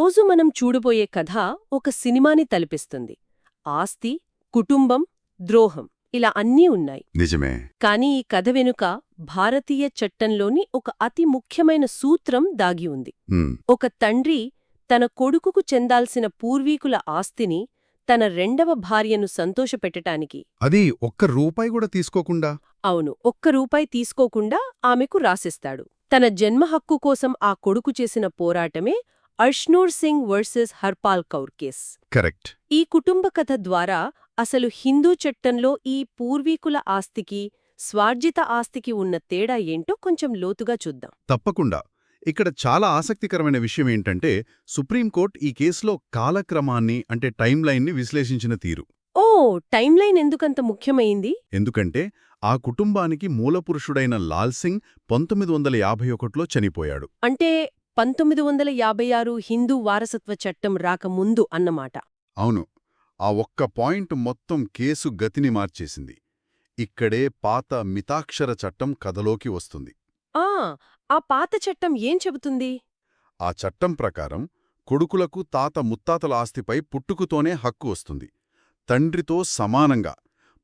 ఈరోజు మనం చూడబోయే కథ ఒక సినిమాని తలపిస్తుంది. ఆస్తి, కుటుంబం, ద్రోహం ఇలా అన్నీ ఉన్నాయి. నిజమే. కానీ ఈ కథ వెనుక భారతీయ చట్టంలోని ఒక అతి ముఖ్యమైన సూత్రం దాగి ఉంది. ఒక తండ్రి తన కొడుకుకు చెందాల్సిన పూర్వీకుల ఆస్తిని తన రెండవ భార్యను సంతోషపెట్టటానికి అది ఒక్క రూపాయి కూడా తీసుకోకుండా అవును, ఒక్క రూపాయి తీసుకోకుండా ఆమెకు రాసిస్తాడు. తన జన్మ హక్కు కోసం ఆ కొడుకు చేసిన పోరాటమే Arshnoor Singh versus Harpal Kaur case. Correct. ఈ కుటుంబ కథ ద్వారా అసలు హిందూ చట్టంలో ఈ పూర్వీకుల ఆస్తికి, స్వార్జిత ఆస్తికి ఉన్న తేడా ఏంటో కొంచెం లోతుగా చూద్దాం. తప్పకుండా. ఇక్కడ చాలా ఆసక్తికరమైన విషయం ఏంటంటే సుప్రీంకోర్టు ఈ కేసులో కాలక్రమాన్ని అంటే టైం లైన్ని విశ్లేషించిన తీరు. ఓ, టైం లైన్ ఎందుకంత ముఖ్యమైంది? ఎందుకంటే ఆ కుటుంబానికి మూలపురుషుడైన లాల్ సింగ్ 1951లో చనిపోయాడు. అంటే 1956 హిందూ వారసత్వ చట్టం రాకముందు అన్నమాట. అవును. ఆ ఒక్క పాయింట్ మొత్తం కేసు గతిని మార్చేసింది. ఇక్కడే పాత మితాక్షర చట్టం కథలోకి వస్తుంది. ఆ పాత చట్టం ఏం చెబుతుంది? ఆ చట్టం ప్రకారం కొడుకులకు తాత ముత్తాతల ఆస్తిపై పుట్టుకుతోనే హక్కు వస్తుంది, తండ్రితో సమానంగా.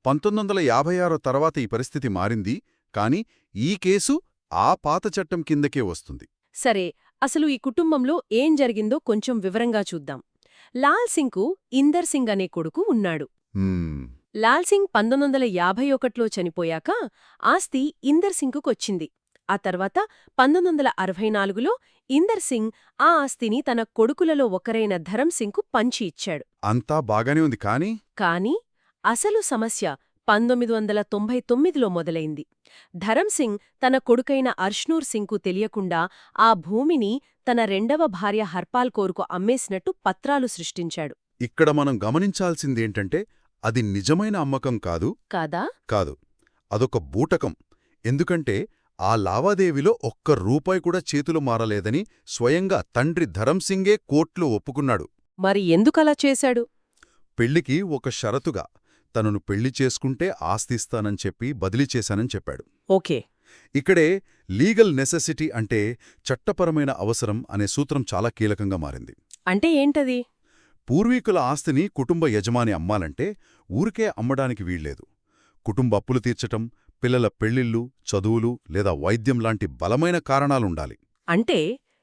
1956 తర్వాత ఈ పరిస్థితి మారింది, కాని ఈ కేసు ఆ పాత చట్టం కిందకే వస్తుంది. సరే, అసలు ఈ కుటుంబంలో ఏం జరిగిందో కొంచెం వివరంగా చూద్దాం. లాల్ సింగ్కు ఇందర్ సింగ్ అనే కొడుకు ఉన్నాడు. లాల్ సింగ్ 1951లో చనిపోయాక ఆస్తి ఇందర్ సింగ్కుకొచ్చింది. ఆ తర్వాత 1964లో ఇందర్ సింగ్ ఆ ఆస్తిని తన కొడుకులలో ఒకరైన ధరం సింగ్కు పంచి ఇచ్చాడు. అంతా బాగానే ఉంది కానీ అసలు సమస్య 1999లో మొదలైంది. ధరం సింగ్ తన కొడుకైన అర్ష్నూర్ సింగ్కు తెలియకుండా ఆ భూమిని తన రెండవ భార్య హర్పాల్ కౌర్కు అమ్మేసినట్టు పత్రాలు సృష్టించాడు. ఇక్కడ మనం గమనించాల్సిందేంటంటే అది నిజమైన అమ్మకం కాదు, అదొక బూటకం. ఎందుకంటే ఆ లావాదేవీలో ఒక్క రూపాయి కూడా చేతులు మారలేదని స్వయంగా తండ్రి ధరం సింగే కోర్టులో ఒప్పుకున్నాడు. మరి ఎందుకలా చేశాడు? పెళ్లికి ఒక షరతుగా తనను పెళ్లి చేసుకుంటే ఆస్తిస్తానని చెప్పి బదిలీ చేశానని చెప్పాడు. ఓకే. ఇక్కడే లీగల్ నెసెసిటీ అంటే చట్టపరమైన అవసరం అనే సూత్రం చాలా కీలకంగా మారింది. అంటే ఏంటది? పూర్వీకుల ఆస్తిని కుటుంబ యజమాని అమ్మాలంటే ఊరికే అమ్మడానికి వీల్లేదు. కుటుంబ అప్పులు తీర్చటం, పిల్లల పెళ్లిళ్ళు, చదువులు లేదా వైద్యం లాంటి బలమైన కారణాలుండాలి. అంటే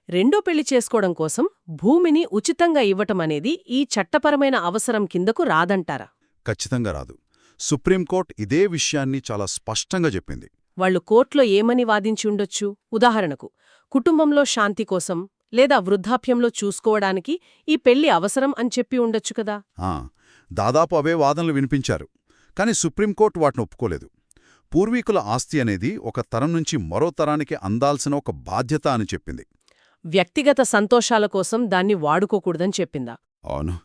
రెండో పెళ్లి చేసుకోవడం కోసం భూమిని ఉచితంగా ఇవ్వటమనేది ఈ చట్టపరమైన అవసరం కిందకు రాదంటారా? ఖచ్చితంగా రాదు. సుప్రీంకోర్టు ఇదే విషయాన్ని చాలా స్పష్టంగా చెప్పింది. వాళ్లు కోర్టులో ఏమని వాదించి ఉండొచ్చు? ఉదాహరణకు, కుటుంబంలో శాంతి కోసం లేదా వృద్ధాప్యంలో చూసుకోవడానికి ఈ పెళ్లి అవసరం అని చెప్పి ఉండొచ్చు కదా. దాదాపు అవే వాదనలు వినిపించారు. కాని సుప్రీంకోర్టు వాటిని ఒప్పుకోలేదు. పూర్వీకుల ఆస్తి అనేది ఒక తరం నుంచి మరో తరానికి అందాల్సిన ఒక బాధ్యత అని చెప్పింది. వ్యక్తిగత సంతోషాల కోసం దాన్ని వాడుకోకూడదని చెప్పిందా? అవును.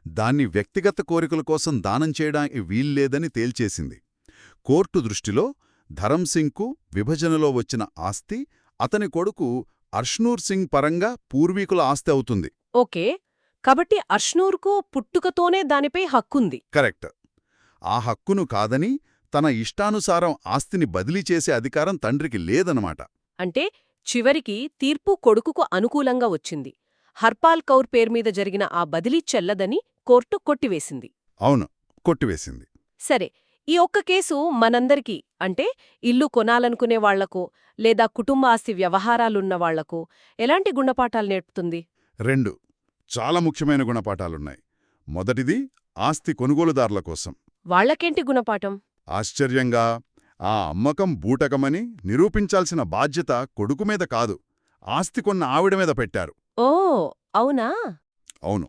దాన్ని వ్యక్తిగత కోరికల కోసం దానం చేయడానికి వీల్లేదని తేల్చేసింది. కోర్టు దృష్టిలో ధరం సింగ్కు విభజనలో వచ్చిన ఆస్తి అతని కొడుకు అర్ష్నూర్ సింగ్ పరంగా పూర్వీకుల ఆస్తి అవుతుంది. ఓకే, కాబట్టి అర్ష్నూర్కు పుట్టుకతోనే దానిపై హక్కుంది. కరెక్ట్. ఆ హక్కును కాదని తన ఇష్టానుసారం ఆస్తిని బదిలీ చేసే అధికారం తండ్రికి లేదన్నమాట. అంటే చివరికి తీర్పు కొడుకుకు అనుకూలంగా వచ్చింది. హర్పాల్ కౌర్ పేర్మీద జరిగిన ఆ బదిలీ చెల్లదని కోర్టు కొట్టివేసింది. అవును, కొట్టివేసింది. సరే, ఈ ఒక్క కేసు మనందరికీ, అంటే ఇల్లు కొనాలనుకునే వాళ్లకో లేదా కుటుంబ ఆస్తి వ్యవహారాలున్న వాళ్లకో ఎలాంటి గుణపాఠాలు నేర్పుతుంది? 2 చాలా ముఖ్యమైన గుణపాఠాలున్నాయి. మొదటిది ఆస్తి కొనుగోలుదారుల కోసం. వాళ్లకేంటి గుణపాఠం? ఆశ్చర్యంగా ఆ అమ్మకం బూటకమని నిరూపించాల్సిన బాధ్యత కొడుకు మీద కాదు, ఆస్తి కొన్న ఆవిడ మీద పెట్టారు. ఓ, అవునా? అవును.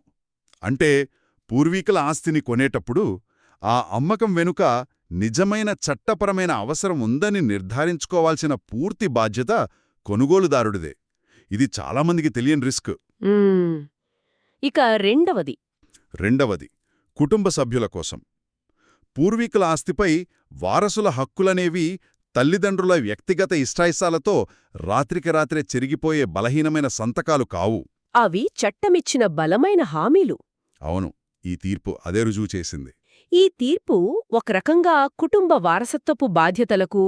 అంటే పూర్వీకుల ఆస్తిని కొనేటప్పుడు ఆ అమ్మకం వెనుక నిజమైన చట్టపరమైన అవసరం ఉందని నిర్ధారించుకోవాల్సిన పూర్తి బాధ్యత కొనుగోలుదారుడిదే. ఇది చాలామందికి తెలియని రిస్క్. ఇక రెండవది కుటుంబ సభ్యుల కోసం. పూర్వీకుల ఆస్తిపై వారసుల హక్కులనేవి తల్లిదండ్రుల వ్యక్తిగత ఇష్టాయిష్టాలతో రాత్రికి రాత్రే చెరిగిపోయే బలహీనమైన సంతకాలు కావు. అవి చట్టమిచ్చిన బలమైన హామీలు. అవును, ఈ తీర్పు అదే రుజువు చేసింది. ఈ తీర్పు ఒక రకంగా కుటుంబ వారసత్వపు బాధ్యతలకు,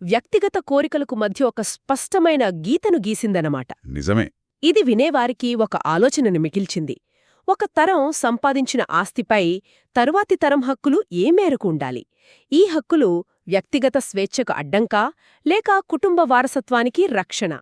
వ్యక్తిగత కోరికలకు మధ్య ఒక స్పష్టమైన గీతను గీసిందనమాట. నిజమే. ఇది వినేవారికి ఒక ఆలోచనను మిగిల్చింది. ఒక తరం సంపాదించిన ఆస్తిపై తరువాతి తరం హక్కులు ఏ మేరకు ఉండాలి? ఈ హక్కులు వ్యక్తిగత స్వేచ్ఛకు అడ్డంకా లేక కుటుంబ వారసత్వానికి రక్షణ?